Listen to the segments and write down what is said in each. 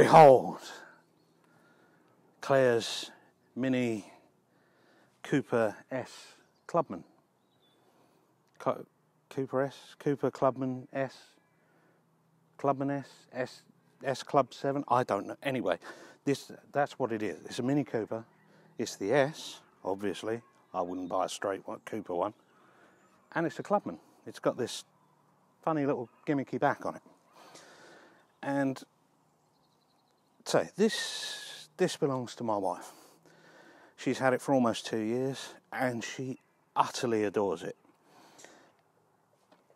Behold, Claire's Mini Cooper S Clubman. Cooper Clubman S, Clubman S Club 7, I don't know. Anyway, that's what it is. It's a Mini Cooper. It's the S, obviously. I wouldn't buy a straight Cooper one. And it's a Clubman. It's got this funny little gimmicky back on it. And so this belongs to my wife. She's had it for almost 2 years and she utterly adores it.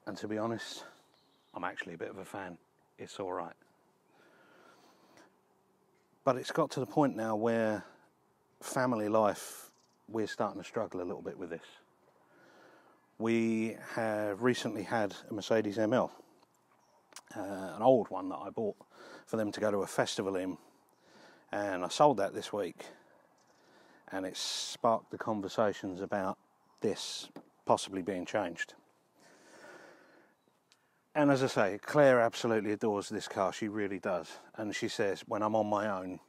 And to be honest, I'm actually a bit of a fan. It's all right. But it's got to the point now where family life, we're starting to struggle a little bit with this. We have recently had a Mercedes ML, an old one that I bought for them to go to a festival in, and I sold that this week, and it sparked the conversations about this possibly being changed. And as I say, Claire absolutely adores this car, she really does. And she says, when I'm on my own,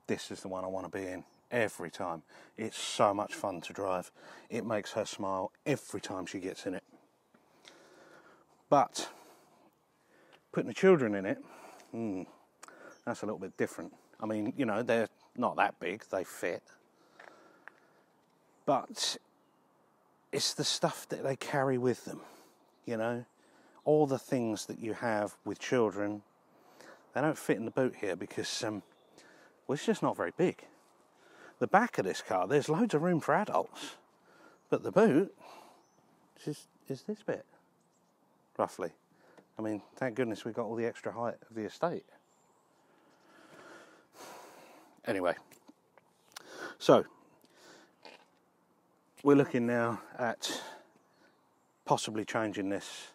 this is the one I want to be in every time. It's so much fun to drive. It makes her smile every time she gets in it. But putting the children in it, that's a little bit different. I mean, you know, they're not that big, they fit. But it's the stuff that they carry with them, you know. All the things that you have with children, they don't fit in the boot here because well, it's just not very big. The back of this car, there's loads of room for adults, but the boot is this bit, roughly. I mean, thank goodness we got all the extra height of the estate. Anyway, so we're looking now at possibly changing this,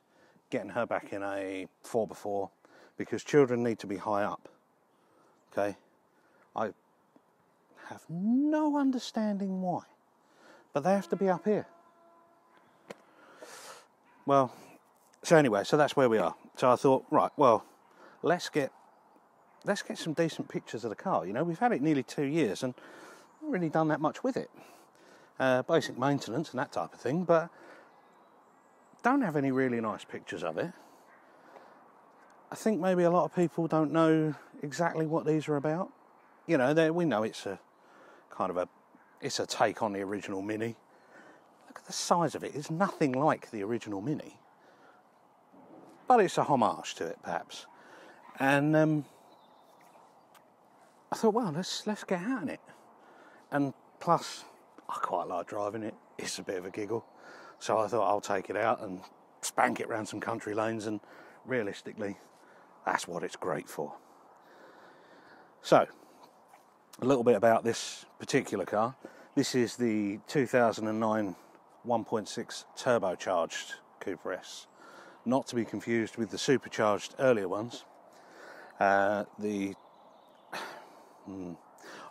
getting her back in a 4x4, because children need to be high up. Okay, I have no understanding why, but they have to be up here. Well, so anyway, so that's where we are. So I thought, right, well, let's get some decent pictures of the car. You know, we've had it nearly 2 years and not really done that much with it. Basic maintenance and that type of thing, but don't have any really nice pictures of it. I think maybe a lot of people don't know exactly what these are about. You know, we know it's a kind of it's a take on the original Mini. Look at the size of it. It's nothing like the original Mini, but it's a homage to it, perhaps. And I thought, well, let's get out in it. And plus, I quite like driving it. It's a bit of a giggle. So I thought I'll take it out and spank it around some country lanes, and realistically, that's what it's great for. So, a little bit about this particular car. This is the 2009 1.6 turbocharged Cooper S. Not to be confused with the supercharged earlier ones. I'm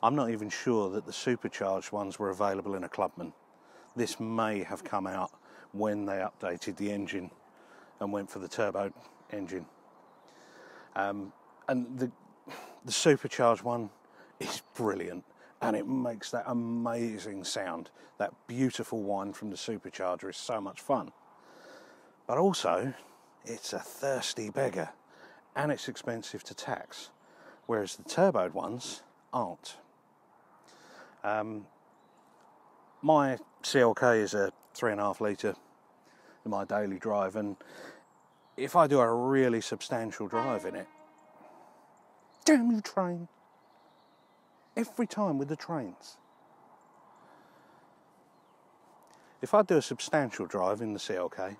not even sure that the supercharged ones were available in a Clubman. This may have come out when they updated the engine and went for the turbo engine. And the supercharged one is brilliant, and it makes that amazing sound. That beautiful whine from the supercharger is so much fun. But also, it's a thirsty beggar, and it's expensive to tax, whereas the turboed ones aren't. My CLK is a 3.5 litre in my daily drive, and if I do a really substantial drive in it, damn you train, every time with the trains. If I do a substantial drive in the CLK,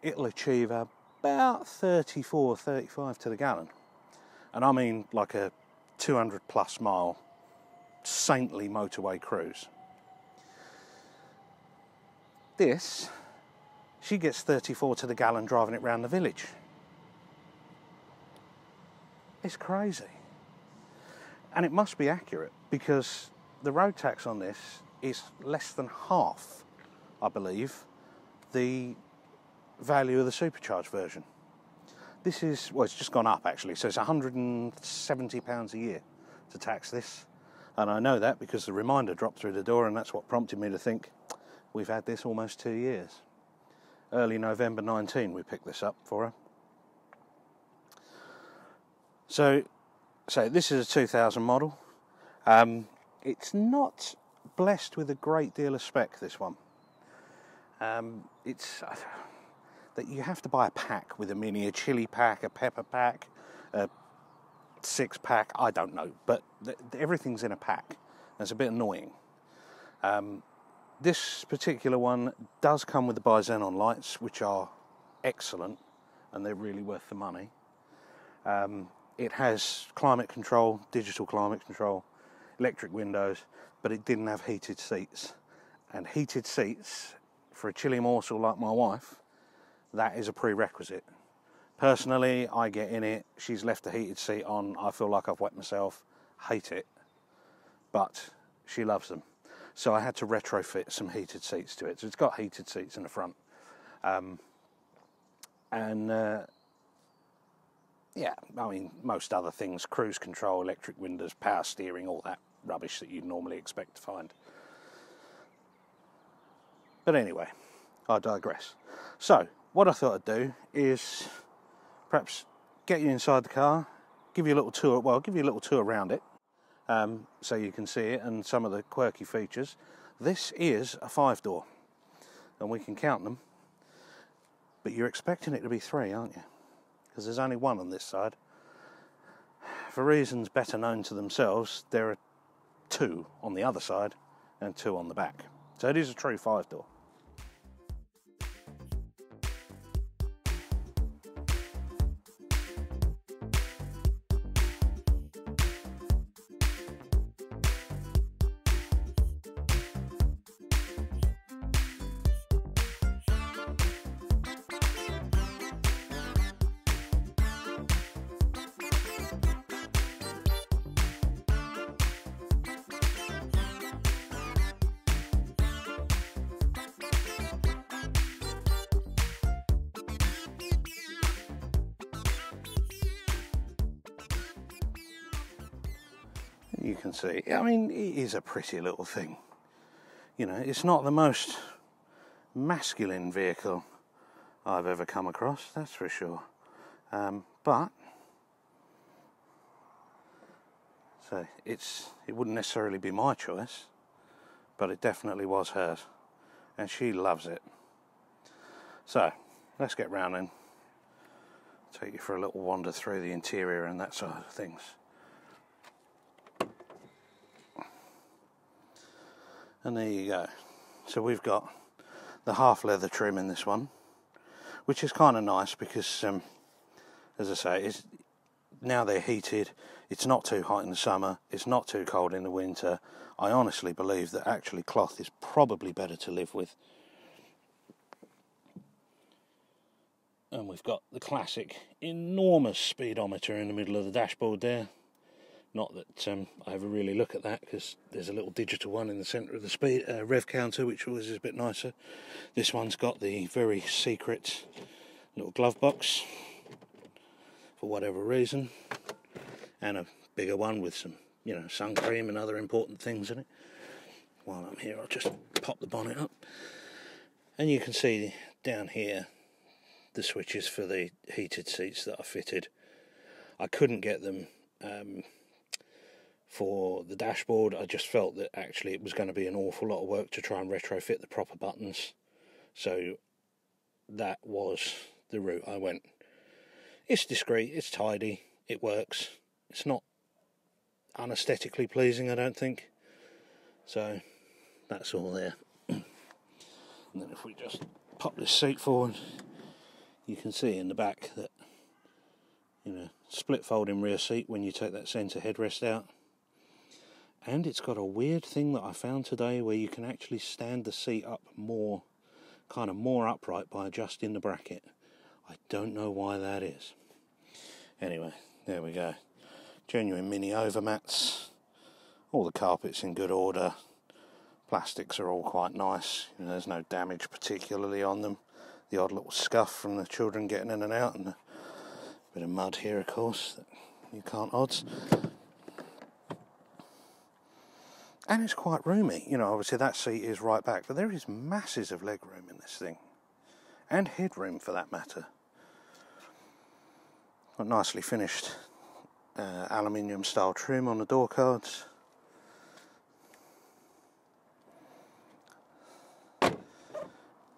it'll achieve about 34, 35 to the gallon. And I mean like a 200 plus mile saintly motorway cruise. This, she gets 34 to the gallon driving it round the village. It's crazy. And it must be accurate, because the road tax on this is less than half, I believe, the value of the supercharged version. This is, well, it's just gone up actually, so it's £170 a year to tax this. And I know that because the reminder dropped through the door, and that's what prompted me to think, we've had this almost 2 years. Early November 19 we picked this up for her. So this is a 2000 model. It's not blessed with a great deal of spec, this one. It's that you have to buy a pack with a Mini, a chili pack, a pepper pack, a 6-pack, I don't know, but everything's in a pack. That's a bit annoying. This particular one does come with the bi-xenon lights, which are excellent, and they're really worth the money. It has climate control, digital climate control, electric windows, but it didn't have heated seats. And heated seats, for a chilly morsel like my wife, that is a prerequisite. Personally, I get in it, she's left the heated seat on, I feel like I've wet myself, hate it, but she loves them. So I had to retrofit some heated seats to it. So it's got heated seats in the front. Yeah, I mean, most other things, cruise control, electric windows, power steering, all that rubbish that you'd normally expect to find. But anyway, I digress. So, what I thought I'd do is perhaps get you inside the car, give you a little tour, well, give you a little tour around it, so you can see it and some of the quirky features. This is a 5-door, and we can count them, but you're expecting it to be 3, aren't you? Because there's only 1 on this side. For reasons better known to themselves, there are 2 on the other side and 2 on the back. So it is a true 5-door. You can see, I mean, it is a pretty little thing. You know, it's not the most masculine vehicle I've ever come across, that's for sure. But so it wouldn't necessarily be my choice, but it definitely was hers, and she loves it. So let's get round and take you for a little wander through the interior and that sort of things. And there you go. So we've got the half leather trim in this one, which is kind of nice because, as I say, now they're heated. It's not too hot in the summer. It's not too cold in the winter. I honestly believe that actually cloth is probably better to live with. And we've got the classic enormous speedometer in the middle of the dashboard there. Not that I ever really look at that, because there's a little digital one in the centre of the speed rev counter, which always is a bit nicer. This one's got the very secret little glove box, for whatever reason, and a bigger one with some, you know, sun cream and other important things in it. While I'm here, I'll just pop the bonnet up, and you can see down here the switches for the heated seats that I fitted. I couldn't get them for the dashboard. I just felt that actually it was going to be an awful lot of work to try and retrofit the proper buttons, so that was the route I went. It's discreet, it's tidy, it works. It's not unaesthetically pleasing, I don't think, so that's all there. And then if we just pop this seat forward, you can see in the back that, you know, split folding rear seat when you take that centre headrest out. And it's got a weird thing that I found today where you can actually stand the seat up more, kind of more upright by adjusting the bracket. I don't know why that is. Anyway, there we go. Genuine mini overmats. All the carpets in good order. Plastics are all quite nice. You know, there's no damage particularly on them. The odd little scuff from the children getting in and out, and the Bit of mud here, of course, that you can't odds. And it's quite roomy. You know, obviously that seat is right back, but there is masses of leg room in this thing. And headroom, for that matter. Got nicely finished aluminium style trim on the door cards.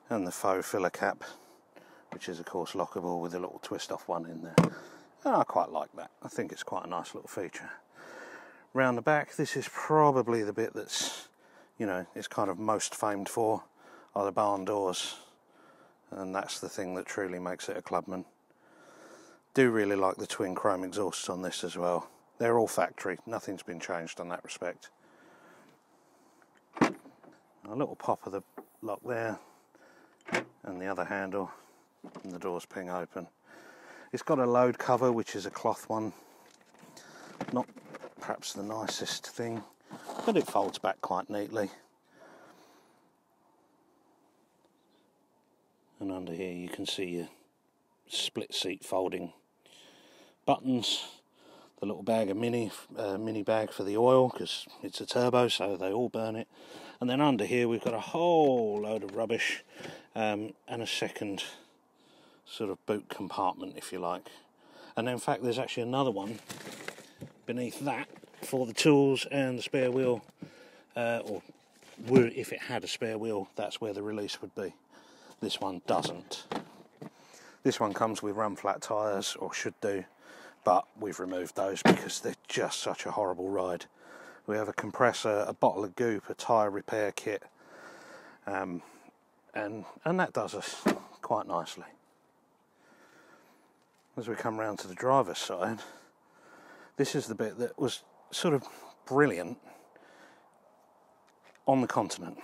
And the faux filler cap, which is of course lockable with a little twist off one in there. And I quite like that. I think it's quite a nice little feature. Round the back, this is probably the bit that's, you know, it's kind of most famed for, are the barn doors. And that's the thing that truly makes it a Clubman. Do really like the twin chrome exhausts on this as well. They're all factory, nothing's been changed on that respect. A little pop of the lock there, and the other handle, and the doors ping open. It's got a load cover, which is a cloth one. Not perhaps the nicest thing, but it folds back quite neatly. And under here you can see your split seat folding buttons, the little bag of mini bag for the oil, because it's a turbo, so they all burn it. And then under here we've got a whole load of rubbish, and a second sort of boot compartment, if you like. And in fact there's actually another one beneath that for the tools and the spare wheel, or would, if it had a spare wheel, that's where the release would be. This one doesn't. This one comes with run flat tyres, or should do, but we've removed those because they're just such a horrible ride. We have a compressor, a bottle of goop, a tyre repair kit, and that does us quite nicely. As we come round to the driver's side, this is the bit that was sort of brilliant on the continent.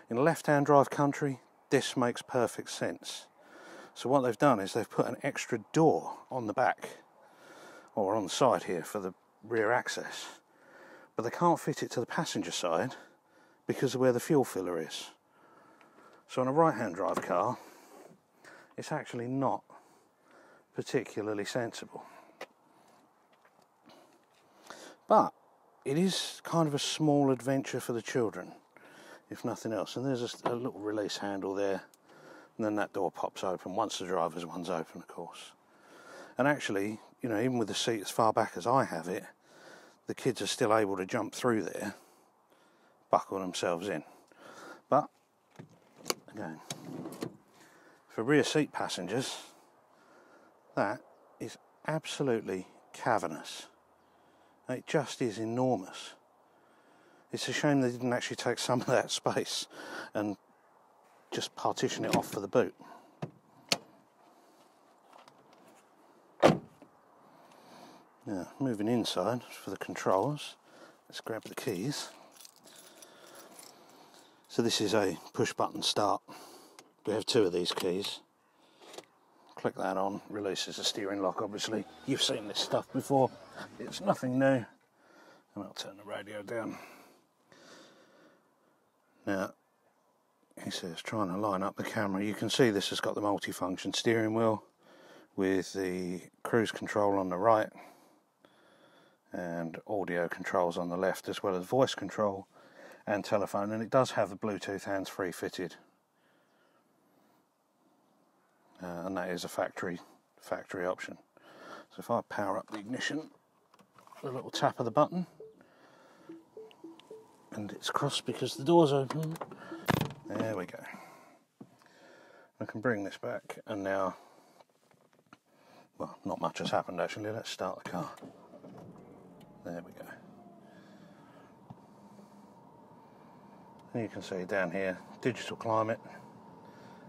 In a left-hand drive country, this makes perfect sense. So what they've done is they've put an extra door on the back, or on the side here for the rear access, but they can't fit it to the passenger side because of where the fuel filler is. So on a right-hand drive car, it's actually not particularly sensible. But it is kind of a small adventure for the children, if nothing else. And there's a little release handle there, and then that door pops open once the driver's one's open, of course. And actually, you know, even with the seat as far back as I have it, the kids are still able to jump through there, buckle themselves in. But again, for rear seat passengers, that is absolutely cavernous. It just is enormous. It's a shame they didn't actually take some of that space and just partition it off for the boot. Now, moving inside for the controls, let's grab the keys. So this is a push button start. We have two of these keys. Click that on, releases the steering lock, obviously. You've seen this stuff before, it's nothing new. And I'll turn the radio down. Now, he says trying to line up the camera. You can see this has got the multi-function steering wheel with the cruise control on the right and audio controls on the left, as well as voice control and telephone, and it does have the Bluetooth hands-free fitted. And that is a factory option. So if I power up the ignition, a little tap of the button, and it's crossed because the door's open. There we go. I can bring this back, and now, well, not much has happened actually. Let's start the car. There we go. And you can see down here, digital climate.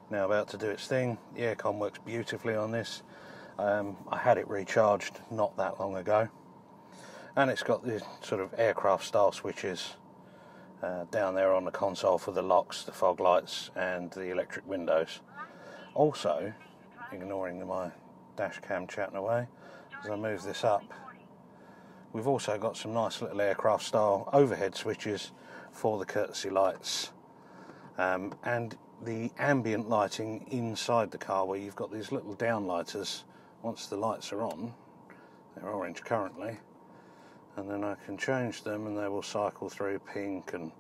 Now about to do its thing. The aircon works beautifully on this. I had it recharged not that long ago, and it's got the sort of aircraft style switches down there on the console for the locks, the fog lights and the electric windows. Also, ignoring my dash cam chatting away, as I move this up, we've also got some nice little aircraft style overhead switches for the courtesy lights, and the ambient lighting inside the car, where you've got these little downlighters once the lights are on, they're orange currently, and then I can change them and they will cycle through pink and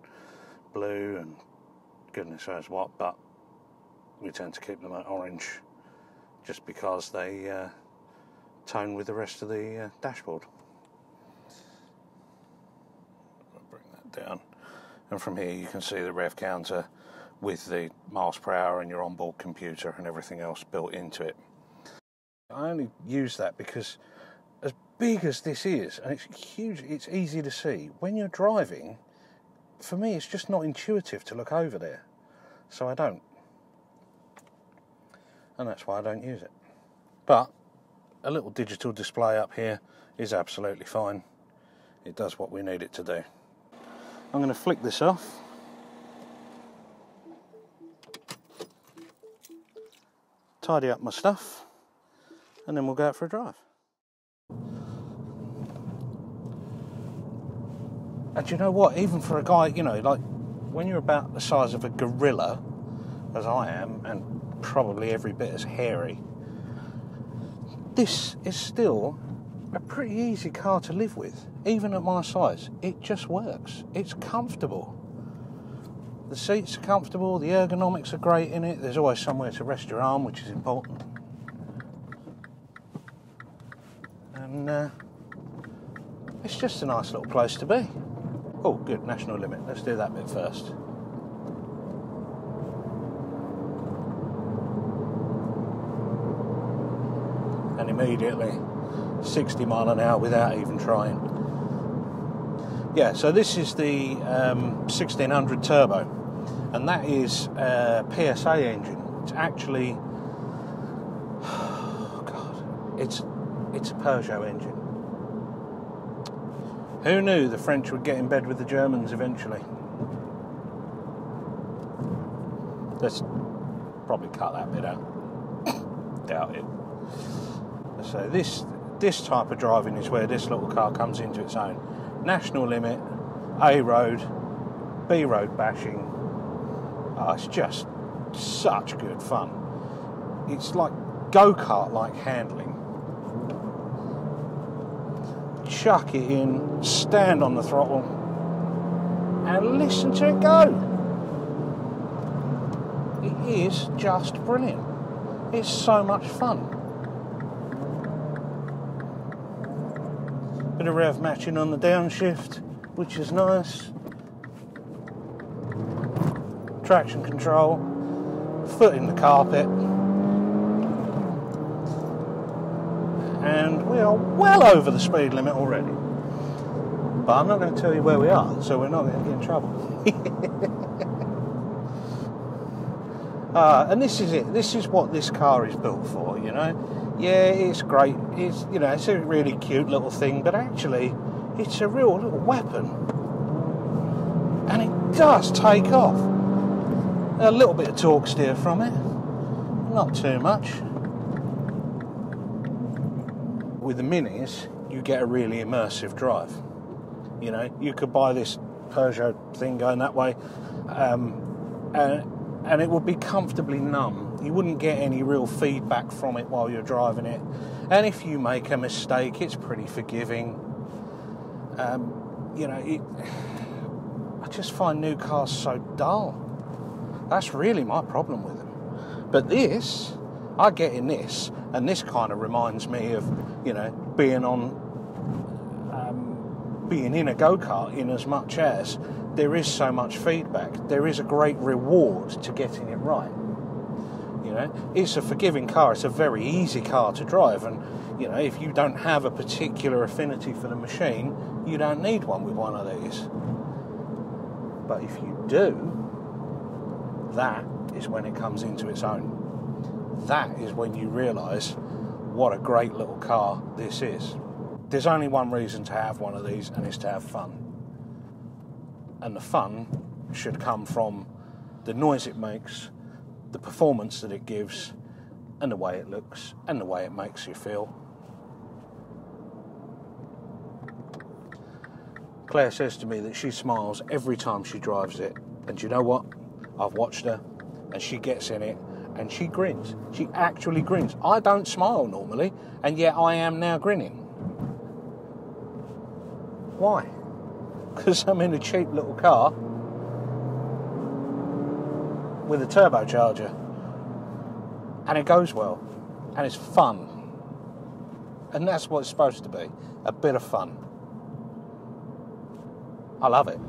blue and goodness knows what, but we tend to keep them at orange just because they tone with the rest of the dashboard. I'll bring that down, and from here you can see the rev counter with the miles per hour and your onboard computer and everything else built into it. I only use that because as big as this is, and it's huge, it's easy to see, when you're driving, for me it's just not intuitive to look over there, so I don't, and that's why I don't use it. But a little digital display up here is absolutely fine. It does what we need it to do. I'm going to flick this off, tidy up my stuff, and then we'll go out for a drive. And you know what, even for a guy, you know, like when you're about the size of a gorilla, as I am, and probably every bit as hairy, this is still a pretty easy car to live with. Even at my size, it just works. It's comfortable. The seats are comfortable, the ergonomics are great in it, there's always somewhere to rest your arm, which is important. And it's just a nice little place to be. Oh, good, national limit. Let's do that bit first. And immediately 60 mile an hour without even trying. Yeah, so this is the 1600 turbo, and that is a PSA engine. It's actually, oh God, it's a Peugeot engine. Who knew the French would get in bed with the Germans eventually? Let's probably cut that bit out. Doubt it. So this type of driving is where this little car comes into its own. National limit, A road, B road bashing. Oh, it's just such good fun. It's like go-kart like handling. Chuck it in, stand on the throttle, and listen to it go. It is just brilliant. It's so much fun. Bit of rev matching on the downshift, which is nice. Traction control, foot in the carpet. And we are well over the speed limit already. But I'm not going to tell you where we are, so we're not going to get in trouble. And this is it. This is what this car is built for, you know. Yeah, it's great. It's, you know, it's a really cute little thing, but actually, it's a real little weapon. And it does take off. A little bit of torque steer from it, not too much. With the Minis, you get a really immersive drive. You know, you could buy this Peugeot thing going that way, and it would be comfortably numb. You wouldn't get any real feedback from it while you're driving it. And if you make a mistake, it's pretty forgiving. You know, I just find new cars so dull. That's really my problem with them. But this, I get in this, and this kind of reminds me of, you know, being in a go-kart, in as much as there is so much feedback. There is a great reward to getting it right. You know, it's a forgiving car. It's a very easy car to drive, and you know, if you don't have a particular affinity for the machine, you don't need one with one of these. But if you do, that is when it comes into its own. That is when you realise what a great little car this is. There's only one reason to have one of these, and it's to have fun. And the fun should come from the noise it makes, the performance that it gives, and the way it looks, and the way it makes you feel. Claire says to me that she smiles every time she drives it, and you know what? I've watched her, and she gets in it, and she grins. She actually grins. I don't smile normally, and yet I am now grinning. Why? Because I'm in a cheap little car with a turbocharger, and it goes well, and it's fun, and that's what it's supposed to be, a bit of fun. I love it.